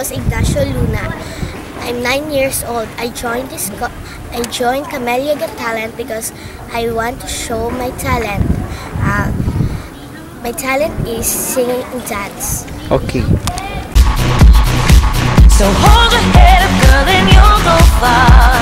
Carlos Ignacio Luna. I'm 9 years old. I joined Camellia Got Talent because I want to show my talent. My talent is singing and dance. Okay. So hold your head up, girl, and you'll go far.